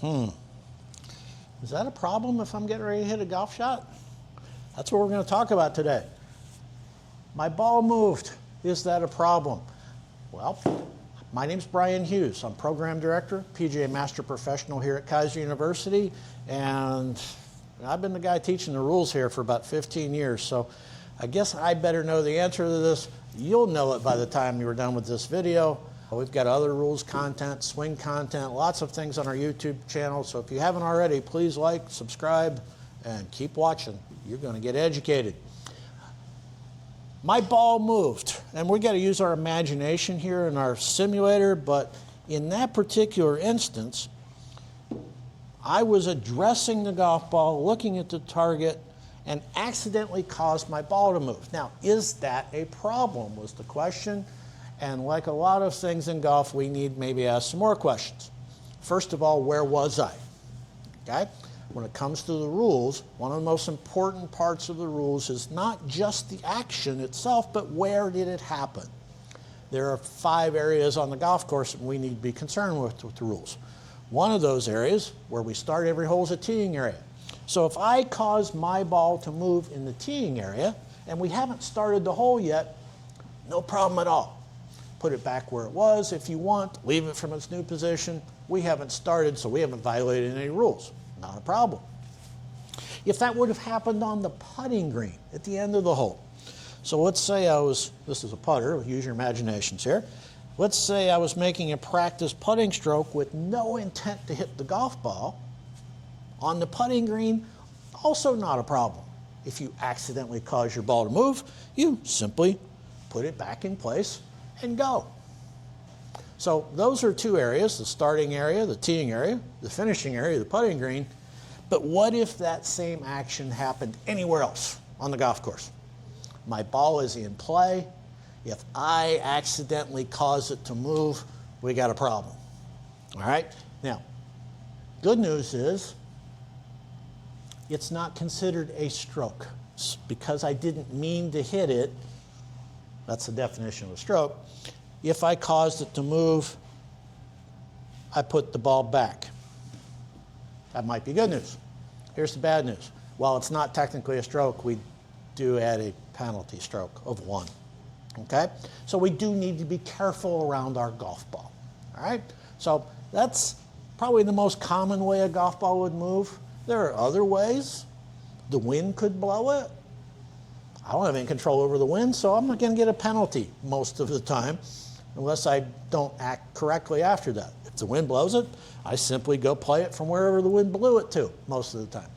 Is that a problem if I'm getting ready to hit a golf shot? That's what we're going to talk about today. My ball moved. Is that a problem? Well, my name's Brian Hughes. I'm Program Director, PGA Master Professional here at Keiser University, and I've been the guy teaching the rules here for about 15 years, so I guess I better know the answer to this. You'll know it by the time you're done with this video. We've got other rules content, swing content, lots of things on our YouTube channel, so if you haven't already, please like, subscribe, and keep watching. You're going to get educated. My ball moved, and we got to use our imagination here in our simulator, but in that particular instance, I was addressing the golf ball, looking at the target, and accidentally caused my ball to move. Now, is that a problem, was the question. And like a lot of things in golf, we need maybe ask some more questions. First of all, where was I? Okay? When it comes to the rules, one of the most important parts of the rules is not just the action itself, but where did it happen? There are 5 areas on the golf course that we need to be concerned with the rules. One of those areas, where we start every hole, is a teeing area. So if I cause my ball to move in the teeing area, and we haven't started the hole yet, no problem at all. Put it back where it was if you want, leave it from its new position. We haven't started, so we haven't violated any rules. Not a problem. If that would have happened on the putting green at the end of the hole, so let's say this is a putter, use your imaginations here. Let's say I was making a practice putting stroke with no intent to hit the golf ball. On the putting green, also not a problem. If you accidentally cause your ball to move, you simply put it back in place and go. So those are 2 areas, the starting area, the teeing area, the finishing area, the putting green. But what if that same action happened anywhere else on the golf course? My ball is in play. If I accidentally cause it to move, we got a problem. All right? Now, good news is it's not considered a stroke. Because I didn't mean to hit it, that's the definition of a stroke. If I caused it to move, I put the ball back. That might be good news. Here's the bad news. While it's not technically a stroke, we do add a penalty stroke of 1. Okay? So we do need to be careful around our golf ball. All right? So that's probably the most common way a golf ball would move. There are other ways. The wind could blow it. I don't have any control over the wind, so I'm not going to get a penalty most of the time unless I don't act correctly after that. If the wind blows it, I simply go play it from wherever the wind blew it to most of the time.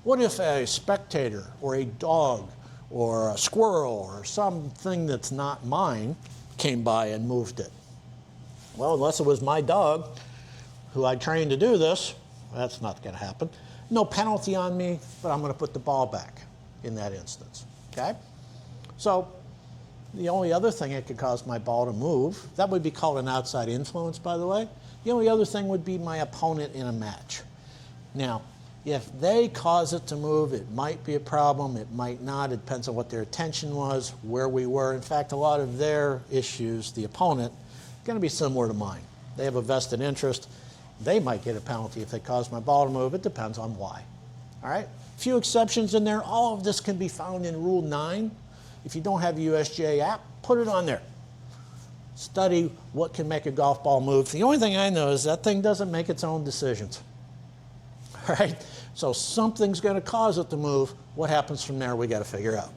What if a spectator or a dog or a squirrel or something that's not mine came by and moved it? Well, unless it was my dog who I trained to do this, that's not going to happen. No penalty on me, but I'm going to put the ball back in that instance. Okay? So the only other thing that could cause my ball to move, that would be called an outside influence, by the way. The only other thing would be my opponent in a match. Now, if they cause it to move, it might be a problem, it might not. It depends on what their attention was, where we were. In fact, a lot of their issues, the opponent, are going to be similar to mine. They have a vested interest. They might get a penalty if they cause my ball to move. It depends on why. All right? A few exceptions in there. All of this can be found in Rule 9. If you don't have a USGA app, put it on there. Study what can make a golf ball move. The only thing I know is that thing doesn't make its own decisions. All right? So something's going to cause it to move. What happens from there, we got to figure out.